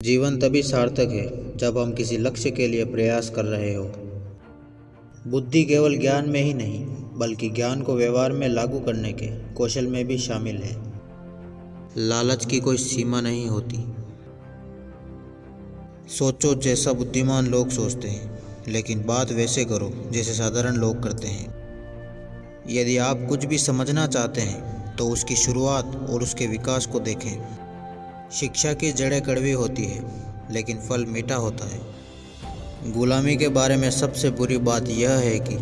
जीवन तभी सार्थक है जब हम किसी लक्ष्य के लिए प्रयास कर रहे हो। बुद्धि केवल ज्ञान में ही नहीं बल्कि ज्ञान को व्यवहार में लागू करने के कौशल में भी शामिल है। लालच की कोई सीमा नहीं होती। सोचो जैसा बुद्धिमान लोग सोचते हैं, लेकिन बात वैसे करो जैसे साधारण लोग करते हैं। यदि आप कुछ भी समझना चाहते हैं तो उसकी शुरुआत और उसके विकास को देखें। शिक्षा की जड़ें कड़वी होती है लेकिन फल मीठा होता है। गुलामी के बारे में सबसे बुरी बात यह है कि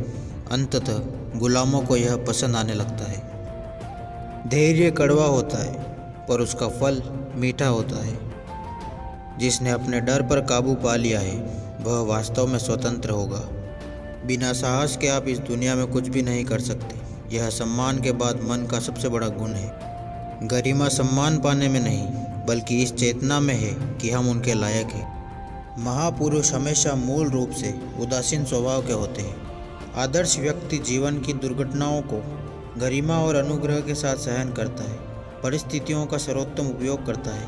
अंततः गुलामों को यह पसंद आने लगता है। धैर्य कड़वा होता है पर उसका फल मीठा होता है। जिसने अपने डर पर काबू पा लिया है वह वास्तव में स्वतंत्र होगा। बिना साहस के आप इस दुनिया में कुछ भी नहीं कर सकते। यह सम्मान के बाद मन का सबसे बड़ा गुण है। गरिमा सम्मान पाने में नहीं बल्कि इस चेतना में है कि हम उनके लायक हैं। महापुरुष हमेशा मूल रूप से उदासीन स्वभाव के होते हैं। आदर्श व्यक्ति जीवन की दुर्घटनाओं को गरिमा और अनुग्रह के साथ सहन करता है, परिस्थितियों का सर्वोत्तम उपयोग करता है।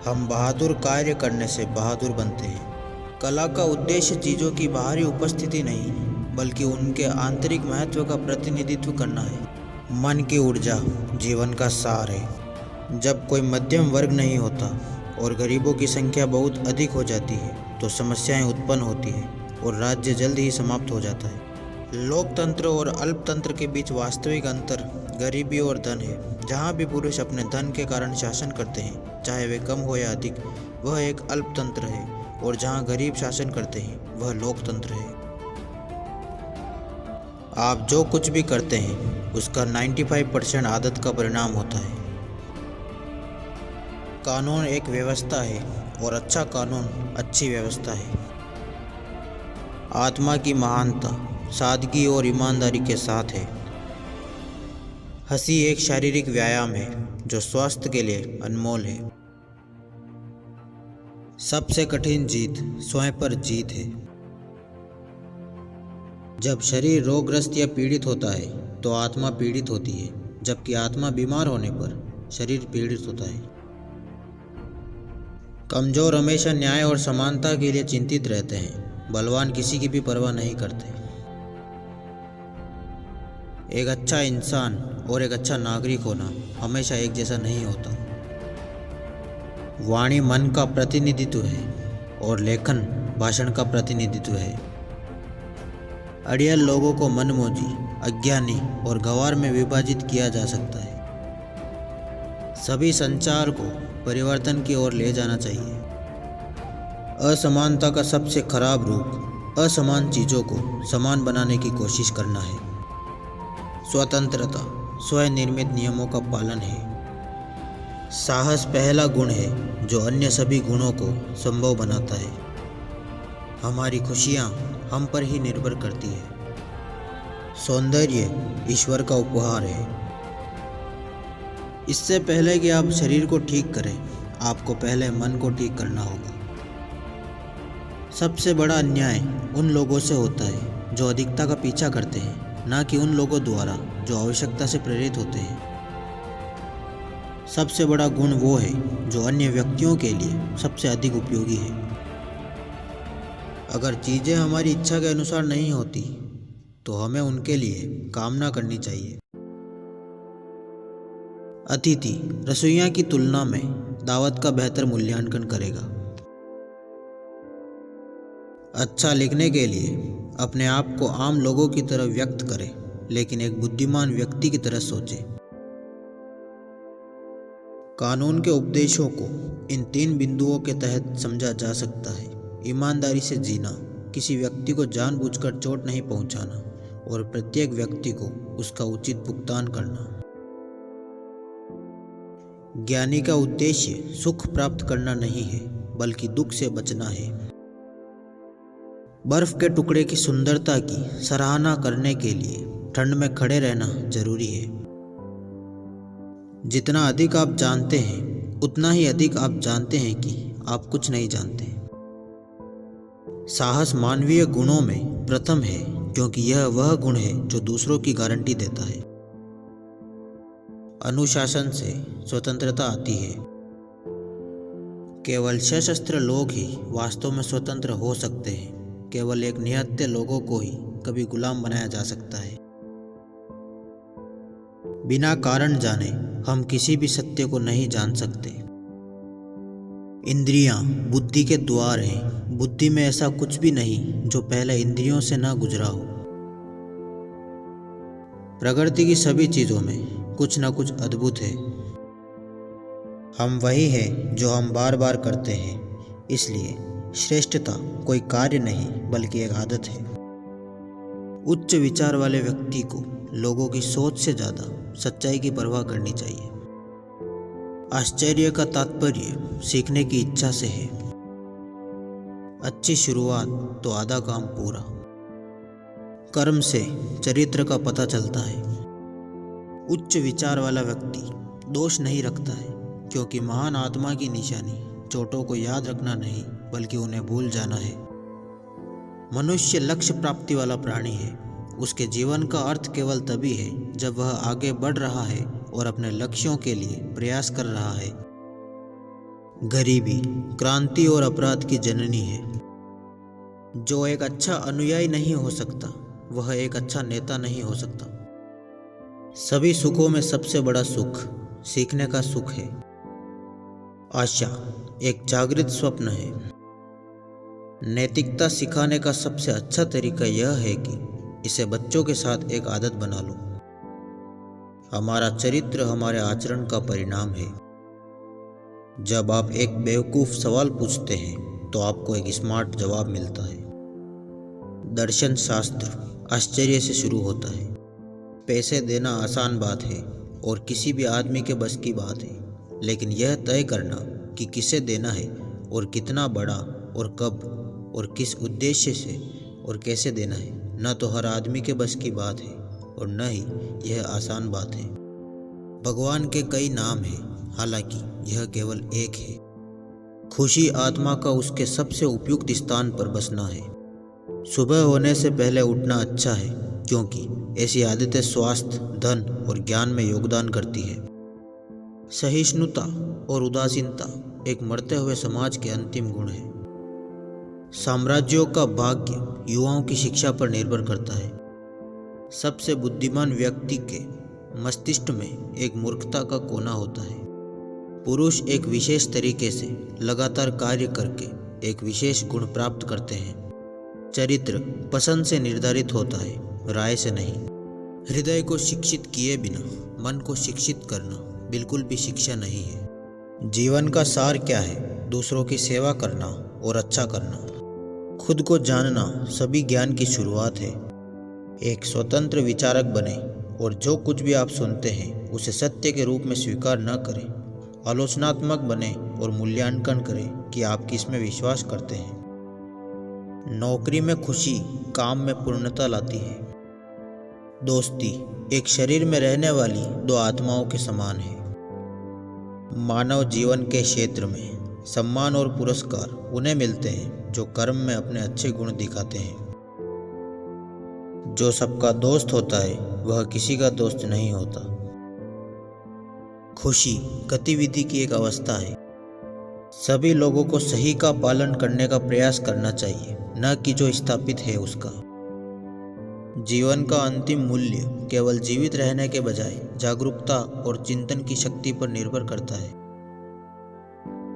हम बहादुर कार्य करने से बहादुर बनते हैं। कला का उद्देश्य चीज़ों की बाहरी उपस्थिति नहीं बल्कि उनके आंतरिक महत्व का प्रतिनिधित्व करना है। मन की ऊर्जा जीवन का सार है। जब कोई मध्यम वर्ग नहीं होता और गरीबों की संख्या बहुत अधिक हो जाती है तो समस्याएं उत्पन्न होती हैं और राज्य जल्द ही समाप्त हो जाता है। लोकतंत्र और अल्पतंत्र के बीच वास्तविक अंतर गरीबी और धन है। जहां भी पुरुष अपने धन के कारण शासन करते हैं, चाहे वे कम हो या अधिक, वह एक अल्पतंत्र है, और जहां गरीब शासन करते हैं वह लोकतंत्र है। आप जो कुछ भी करते हैं उसका 95% आदत का परिणाम होता है। कानून एक व्यवस्था है और अच्छा कानून अच्छी व्यवस्था है। आत्मा की महानता सादगी और ईमानदारी के साथ है। हंसी एक शारीरिक व्यायाम है जो स्वास्थ्य के लिए अनमोल है। सबसे कठिन जीत स्वयं पर जीत है। जब शरीर रोगग्रस्त या पीड़ित होता है तो आत्मा पीड़ित होती है, जबकि आत्मा बीमार होने पर शरीर पीड़ित होता है। कमजोर हमेशा न्याय और समानता के लिए चिंतित रहते हैं, बलवान किसी की भी परवाह नहीं करते। एक अच्छा इंसान और एक अच्छा नागरिक होना हमेशा एक जैसा नहीं होता। वाणी मन का प्रतिनिधित्व है और लेखन भाषण का प्रतिनिधित्व है। अड़ियल लोगों को मनमोजी, अज्ञानी और गंवार में विभाजित किया जा सकता है। सभी संचार को परिवर्तन की ओर ले जाना चाहिए। असमानता का सबसे खराब रूप असमान चीज़ों को समान बनाने की कोशिश करना है। स्वतंत्रता स्वयं निर्मित नियमों का पालन है। साहस पहला गुण है जो अन्य सभी गुणों को संभव बनाता है। हमारी खुशियाँ हम पर ही निर्भर करती है। सौंदर्य ईश्वर का उपहार है। इससे पहले कि आप शरीर को ठीक करें, आपको पहले मन को ठीक करना होगा। सबसे बड़ा अन्याय उन लोगों से होता है जो अधिकता का पीछा करते हैं, ना कि उन लोगों द्वारा जो आवश्यकता से प्रेरित होते हैं। सबसे बड़ा गुण वो है जो अन्य व्यक्तियों के लिए सबसे अधिक उपयोगी है। अगर चीज़ें हमारी इच्छा के अनुसार नहीं होती तो हमें उनके लिए कामना करनी चाहिए। अतिथि रसोइया की तुलना में दावत का बेहतर मूल्यांकन करेगा। अच्छा लिखने के लिए अपने आप को आम लोगों की तरह व्यक्त करें, लेकिन एक बुद्धिमान व्यक्ति की तरह सोचें। कानून के उपदेशों को इन 3 बिंदुओं के तहत समझा जा सकता है। ईमानदारी से जीना, किसी व्यक्ति को जानबूझकर चोट नहीं पहुंचाना और प्रत्येक व्यक्ति को उसका उचित भुगतान करना। ज्ञानी का उद्देश्य सुख प्राप्त करना नहीं है बल्कि दुख से बचना है। बर्फ के टुकड़े की सुंदरता की सराहना करने के लिए ठंड में खड़े रहना जरूरी है। जितना अधिक आप जानते हैं उतना ही अधिक आप जानते हैं कि आप कुछ नहीं जानते। साहस मानवीय गुणों में प्रथम है क्योंकि यह वह गुण है जो दूसरों की गारंटी देता है। अनुशासन से स्वतंत्रता आती है। केवल सशस्त्र लोग ही वास्तव में स्वतंत्र हो सकते हैं। केवल एक निहत्थे लोगों को ही कभी गुलाम बनाया जा सकता है। बिना कारण जाने हम किसी भी सत्य को नहीं जान सकते। इंद्रियां बुद्धि के द्वार हैं। बुद्धि में ऐसा कुछ भी नहीं जो पहले इंद्रियों से ना गुजरा हो। प्रकृति की सभी चीजों में कुछ ना कुछ अद्भुत है। हम वही हैं जो हम बार बार करते हैं। इसलिए श्रेष्ठता कोई कार्य नहीं बल्कि एक आदत है। उच्च विचार वाले व्यक्ति को लोगों की सोच से ज्यादा सच्चाई की परवाह करनी चाहिए। आश्चर्य का तात्पर्य सीखने की इच्छा से है। अच्छी शुरुआत तो आधा काम पूरा। कर्म से चरित्र का पता चलता है। उच्च विचार वाला व्यक्ति दोष नहीं रखता है, क्योंकि महान आत्मा की निशानी चोटों को याद रखना नहीं बल्कि उन्हें भूल जाना है। मनुष्य लक्ष्य प्राप्ति वाला प्राणी है। उसके जीवन का अर्थ केवल तभी है जब वह आगे बढ़ रहा है और अपने लक्ष्यों के लिए प्रयास कर रहा है। गरीबी क्रांति और अपराध की जननी है। जो एक अच्छा अनुयायी नहीं हो सकता, वह एक अच्छा नेता नहीं हो सकता। सभी सुखों में सबसे बड़ा सुख सीखने का सुख है। आशा एक जागृत स्वप्न है। नैतिकता सिखाने का सबसे अच्छा तरीका यह है कि इसे बच्चों के साथ एक आदत बना लो। हमारा चरित्र हमारे आचरण का परिणाम है। जब आप एक बेवकूफ सवाल पूछते हैं तो आपको एक स्मार्ट जवाब मिलता है। दर्शन शास्त्र आश्चर्य से शुरू होता है। पैसे देना आसान बात है और किसी भी आदमी के बस की बात है, लेकिन यह तय करना कि किसे देना है और कितना बड़ा और कब और किस उद्देश्य से और कैसे देना है, न तो हर आदमी के बस की बात है और न ही यह आसान बात है। भगवान के कई नाम हैं, हालांकि यह केवल एक है। खुशी आत्मा का उसके सबसे उपयुक्त स्थान पर बसना है। सुबह होने से पहले उठना अच्छा है, क्योंकि ऐसी आदतें स्वास्थ्य, धन और ज्ञान में योगदान करती है। सहिष्णुता और उदासीनता एक मरते हुए समाज के अंतिम गुण है। साम्राज्यों का भाग्य युवाओं की शिक्षा पर निर्भर करता है। सबसे बुद्धिमान व्यक्ति के मस्तिष्क में एक मूर्खता का कोना होता है। पुरुष एक विशेष तरीके से लगातार कार्य करके एक विशेष गुण प्राप्त करते हैं। चरित्र पसंद से निर्धारित होता है, राय से नहीं। हृदय को शिक्षित किए बिना मन को शिक्षित करना बिल्कुल भी शिक्षा नहीं है। जीवन का सार क्या है? दूसरों की सेवा करना और अच्छा करना। खुद को जानना सभी ज्ञान की शुरुआत है। एक स्वतंत्र विचारक बने और जो कुछ भी आप सुनते हैं उसे सत्य के रूप में स्वीकार न करें। आलोचनात्मक बने और मूल्यांकन करें कि आप किस में विश्वास करते हैं। नौकरी में खुशी काम में पूर्णता लाती है। दोस्ती एक शरीर में रहने वाली दो आत्माओं के समान है। मानव जीवन के क्षेत्र में सम्मान और पुरस्कार उन्हें मिलते हैं जो कर्म में अपने अच्छे गुण दिखाते हैं। जो सबका दोस्त होता है वह किसी का दोस्त नहीं होता। खुशी गतिविधि की एक अवस्था है। सभी लोगों को सही का पालन करने का प्रयास करना चाहिए, न कि जो स्थापित है उसका। जीवन का अंतिम मूल्य केवल जीवित रहने के बजाय जागरूकता और चिंतन की शक्ति पर निर्भर करता है।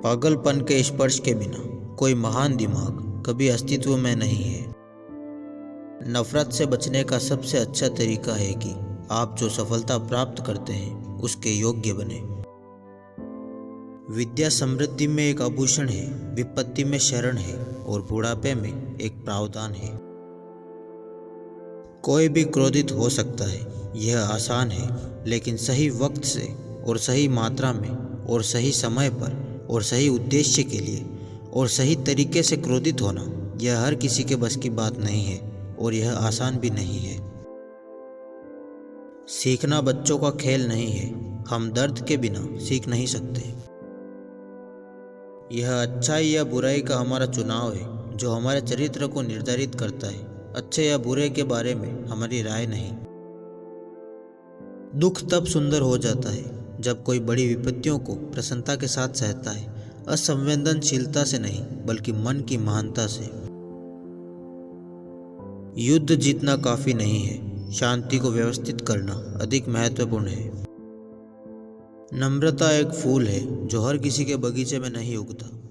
पागलपन के स्पर्श के बिना कोई महान दिमाग कभी अस्तित्व में नहीं है। नफरत से बचने का सबसे अच्छा तरीका है कि आप जो सफलता प्राप्त करते हैं उसके योग्य बने। विद्या समृद्धि में एक आभूषण है, विपत्ति में शरण है और बुढ़ापे में एक प्रावधान है। कोई भी क्रोधित हो सकता है, यह आसान है, लेकिन सही वक्त से और सही मात्रा में और सही समय पर और सही उद्देश्य के लिए और सही तरीके से क्रोधित होना यह हर किसी के बस की बात नहीं है और यह आसान भी नहीं है। सीखना बच्चों का खेल नहीं है। हम दर्द के बिना सीख नहीं सकते। यह अच्छाई या बुराई का हमारा चुनाव है जो हमारे चरित्र को निर्धारित करता है। अच्छे या बुरे के बारे में हमारी राय नहीं। दुख तब सुंदर हो जाता है जब कोई बड़ी विपत्तियों को प्रसन्नता के साथ सहता है। असंवेदनशीलता से नहीं बल्कि मन की महानता से। युद्ध जीतना काफी नहीं है, शांति को व्यवस्थित करना अधिक महत्वपूर्ण है। नम्रता एक फूल है जो हर किसी के बगीचे में नहीं उगता।